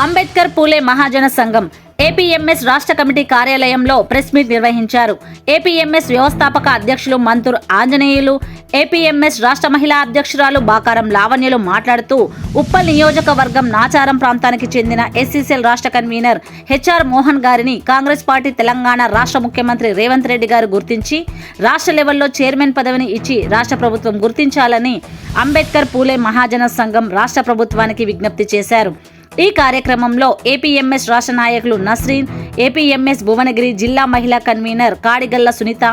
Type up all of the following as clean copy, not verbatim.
అంబేద్కర్ పూలే మహాజన సంఘం ఏపీఎంఎస్ రాష్ట్ర కమిటీ కార్యాలయంలో ప్రెస్ మీట్ నిర్వహించారు. ఏపీఎంఎస్ వ్యవస్థాపక అధ్యక్షులు మంతూర్ ఆంజనేయులు, ఏపీఎంఎస్ రాష్ట్ర మహిళా అధ్యక్షురాలు బాకారం లావణ్యలు మాట్లాడుతూ ఉప్పల్ నియోజకవర్గం నాచారం ప్రాంతానికి చెందిన ఎస్సీసీఎల్ రాష్ట్ర కన్వీనర్ హెచ్ఆర్ మోహన్ గారిని కాంగ్రెస్ పార్టీ తెలంగాణ రాష్ట్ర ముఖ్యమంత్రి రేవంత్ రెడ్డి గారు గుర్తించి రాష్ట్ర లెవెల్లో చైర్మన్ పదవిని ఇచ్చి రాష్ట్ర ప్రభుత్వం గుర్తించాలని అంబేద్కర్ పూలే మహాజన సంఘం రాష్ట్ర ప్రభుత్వానికి విజ్ఞప్తి చేశారు. ఈ కార్యక్రమంలో ఏపీఎంఎస్ రాష్ట్ర నాయకులు నస్రీన్, ఏపీఎంఎస్ భువనగిరి జిల్లా మహిళా కన్వీనర్ కాడిగల్ల సునీత,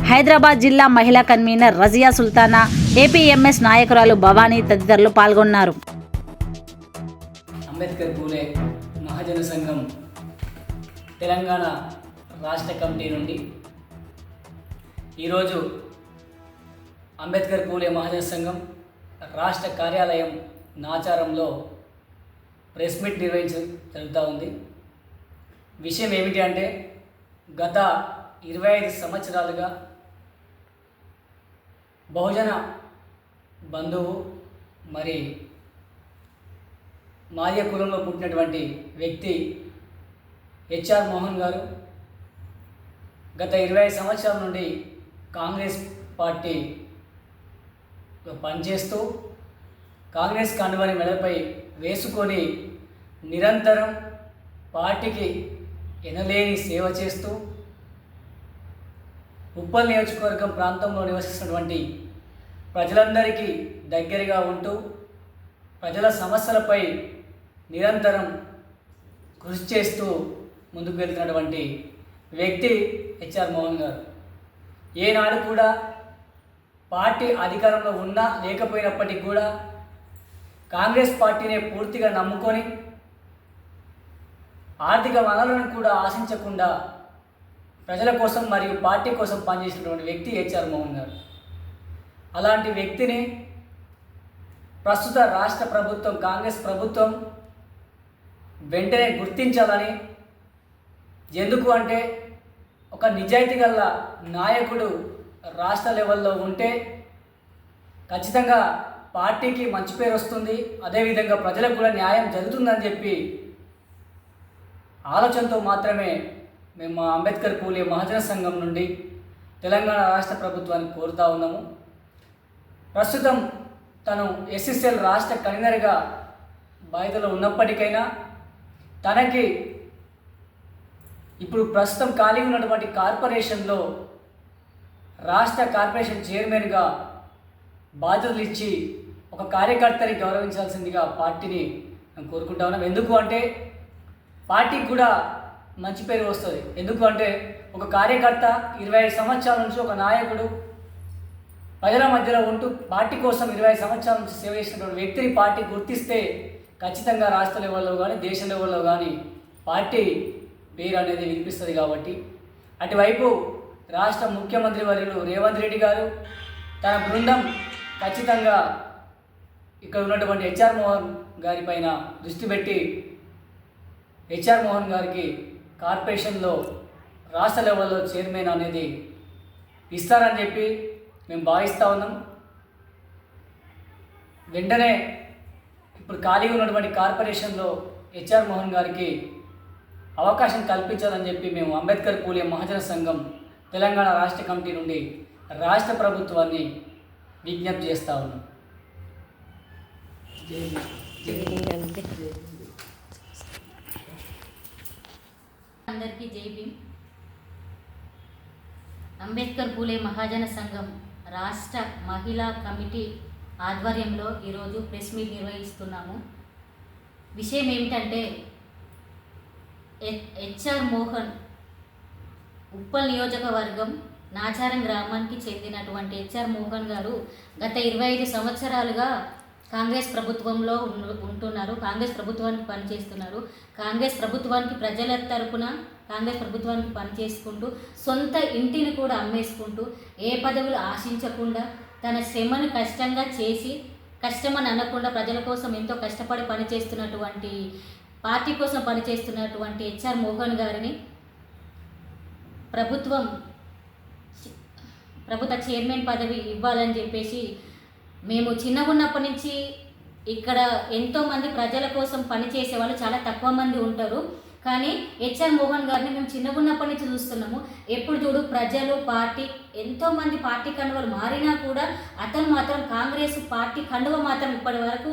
హైదరాబాద్ జిల్లా మహిళా కన్వీనర్ రజియా సుల్తానా, ఏపీఎంఎస్ నాయకురాలు భవానీ తదితరులు పాల్గొన్నారు. అంబేద్కర్ పూలే మహాజన సంఘం తెలంగాణ రాష్ట్ర కమిటీ నుండి ఈరోజు అంబేద్కర్ పూలే మహాజన సంఘం రాష్ట్ర కార్యాలయం నాచారంలో ప్రెస్ మీట్ జరుగుతూ ఉంది. విషయం ఏమిటి అంటే, గత 25 సంవత్సరాలుగా బహుజన బంధువు మరి మాదిగ కులంలో పుట్టినటువంటి వ్యక్తి హెచ్ఆర్ మోహన్ గారు గత 25 సంవత్సరాల నుండి కాంగ్రెస్ పార్టీలో పనిచేస్తూ కాంగ్రెస్ కండువాని మెడపై వేసుకొని నిరంతరం పార్టీకి ఎనలేని సేవ చేస్తూ ఉప్పల్ నియోజకవర్గం ప్రాంతంలో నివసిస్తున్నటువంటి ప్రజలందరికీ దగ్గరగా ఉంటూ ప్రజల సమస్యలపై నిరంతరం కృషి చేస్తూ ముందుకు వెళ్తున్నటువంటి వ్యక్తి హెచ్ఆర్ మోహన్ గారు. ఏనాడు కూడా పార్టీ అధికారంలో ఉన్నా లేకపోయినప్పటికీ కూడా కాంగ్రెస్ పార్టీని పూర్తిగా నమ్ముకొని ఆర్థిక వనరులను కూడా ఆశించకుండా ప్రజల కోసం మరియు పార్టీ కోసం పనిచేసినటువంటి వ్యక్తి హెచ్ఆర్ మోహన్ గారు. అలాంటి వ్యక్తిని ప్రస్తుత రాష్ట్ర ప్రభుత్వం కాంగ్రెస్ ప్రభుత్వం వెంటనే గుర్తించాలని, ఎందుకు అంటే ఒక నిజాయితీ గల నాయకుడు రాష్ట్ర లెవెల్లో ఉంటే ఖచ్చితంగా పార్టీకి మంచి పేరు వస్తుంది, అదేవిధంగా ప్రజలకు కూడా న్యాయం జరుగుతుందని చెప్పి ఆలోచనతో మాత్రమే మేము మా అంబేద్కర్ పూలే మహాజన సంఘం నుండి తెలంగాణ రాష్ట్ర ప్రభుత్వాన్ని కోరుతా ఉన్నాము. ప్రస్తుతం తను ఎస్సీసీఎల్ రాష్ట్ర కన్వీనర్గా బాధ్యతలో ఉన్నప్పటికైనా తనకి ఇప్పుడు ప్రస్తుతం ఖాళీ ఉన్నటువంటి కార్పొరేషన్లో రాష్ట్ర కార్పొరేషన్ చైర్మన్గా బాధ్యతలు ఇచ్చి ఒక కార్యకర్తని గౌరవించాల్సిందిగా పార్టీని మేము కోరుకుంటా ఉన్నాం. ఎందుకు అంటే పార్టీకి కూడా మంచి పేరు వస్తుంది. ఎందుకు అంటే ఒక కార్యకర్త 25 సంవత్సరాల నుంచి ఒక నాయకుడు ప్రజల మధ్యలో ఉంటూ పార్టీ కోసం 25 సంవత్సరాల నుంచి సేవ చేసినటువంటి వ్యక్తిని పార్టీ గుర్తిస్తే ఖచ్చితంగా రాష్ట్ర లెవెల్లో కానీ దేశ లెవెల్లో కానీ పార్టీ పేరు అనేది వినిపిస్తుంది. కాబట్టి అటువైపు రాష్ట్ర ముఖ్యమంత్రి వర్యులు రేవంత్ రెడ్డి గారు తన బృందం ఖచ్చితంగా ఇక్కడ ఉన్నటువంటి హెచ్ఆర్ మోహన్ గారి పైన దృష్టి పెట్టి హెచ్ఆర్ మోహన్ గారికి కార్పొరేషన్లో రాష్ట్ర లెవెల్లో చైర్మన్ అనేది ఇస్తారని చెప్పి మేము భావిస్తూ ఉన్నాం. వెంటనే ఇప్పుడు ఖాళీగా ఉన్నటువంటి కార్పొరేషన్లో హెచ్ఆర్ మోహన్ గారికి అవకాశం కల్పించాలని చెప్పి మేము అంబేద్కర్ పూలే మహాజన సంఘం తెలంగాణ రాష్ట్ర కమిటీ నుండి రాష్ట్ర ప్రభుత్వాన్ని విజ్ఞప్తి చేస్తూ ఉన్నాం. అందరికీ జై భీమ్. అంబేద్కర్ పూలే మహాజన సంఘం రాష్ట్ర మహిళా కమిటీ ఆధ్వర్యంలో ఈరోజు ప్రెస్ మీట్ నిర్వహిస్తున్నాము. విషయం ఏమిటంటే, హెచ్ఆర్ మోహన్ ఉప్పల్ నియోజకవర్గం నాచారం గ్రామానికి చెందినటువంటి హెచ్ఆర్ మోహన్ గారు గత 25 సంవత్సరాలుగా కాంగ్రెస్ ప్రభుత్వంలో ఉంటున్నారు. కాంగ్రెస్ ప్రభుత్వానికి పనిచేస్తున్నారు. కాంగ్రెస్ ప్రభుత్వానికి ప్రజల తరపున కాంగ్రెస్ ప్రభుత్వానికి పనిచేసుకుంటూ సొంత ఇంటిని కూడా అమ్మేసుకుంటూ ఏ పదవులు ఆశించకుండా తన శ్రమను కష్టంగా చేసి, కష్టమని అనకుండా ప్రజల కోసం ఎంతో కష్టపడి పనిచేస్తున్నటువంటి పార్టీ కోసం పనిచేస్తున్నటువంటి హెచ్ఆర్ మోహన్ గారిని ప్రభుత్వ చైర్మన్ పదవి ఇవ్వాలని చెప్పేసి మేము చిన్నగా ఉన్నప్పటి నుంచి ఇక్కడ ఎంతోమంది ప్రజల కోసం పనిచేసే వాళ్ళు చాలా తక్కువ మంది ఉంటారు. కానీ హెచ్ఆర్ మోహన్ గారిని మేము చిన్నగా ఉన్నప్పటి నుంచి చూస్తున్నాము. ఎప్పుడు చూడు ప్రజలు పార్టీ ఎంతోమంది పార్టీ కండువలు మారినా కూడా అతను మాత్రం కాంగ్రెస్ పార్టీ కండువ మాత్రం ఇప్పటి వరకు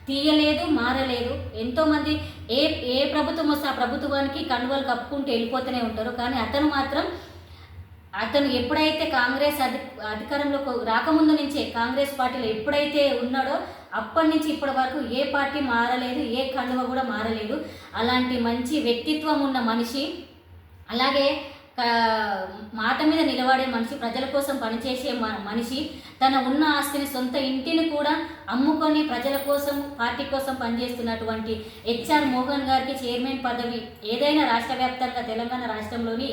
తీయలేదు, మారలేదు. ఎంతోమంది ఏ ప్రభుత్వం వస్తే ఆ ప్రభుత్వానికి కండువలు కప్పుకుంటూ వెళ్ళిపోతూనే ఉంటారు. కానీ అతను ఎప్పుడైతే కాంగ్రెస్ అధికారంలో రాకముందు నుంచే కాంగ్రెస్ పార్టీలో ఎప్పుడైతే ఉన్నాడో అప్పటి నుంచి ఇప్పటి వరకు ఏ పార్టీ మారలేదు, ఏ కండువ కూడా మారలేదు. అలాంటి మంచి వ్యక్తిత్వం ఉన్న మనిషి, అలాగే మాట మీద నిలబడే మనిషి, ప్రజల కోసం పనిచేసే మనిషి, తన ఉన్న ఆస్తిని సొంత ఇంటిని కూడా అమ్ముకొని ప్రజల కోసం పార్టీ కోసం పనిచేస్తున్నటువంటి హెచ్ఆర్ మోహన్ గారికి చైర్మన్ పదవి ఏదైనా రాష్ట్ర వ్యాప్తంగా తెలంగాణ రాష్ట్రంలోని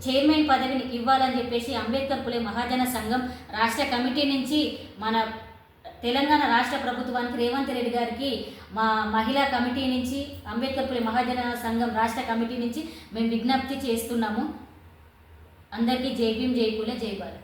చైర్మన్ పదవిని ఇవ్వాలని చెప్పేసి అంబేద్కర్ పులే మహాజన సంఘం రాష్ట్ర కమిటీ నుంచి మన తెలంగాణ రాష్ట్ర ప్రభుత్వానికి రేవంత్ రెడ్డి గారికి మా మహిళా కమిటీ నుంచి అంబేద్కర్ పులే మహాజన సంఘం రాష్ట్ర కమిటీ నుంచి మేము విజ్ఞప్తి చేస్తున్నాము. అందరికీ జై భీమ్, జై పులే, జై భారత్.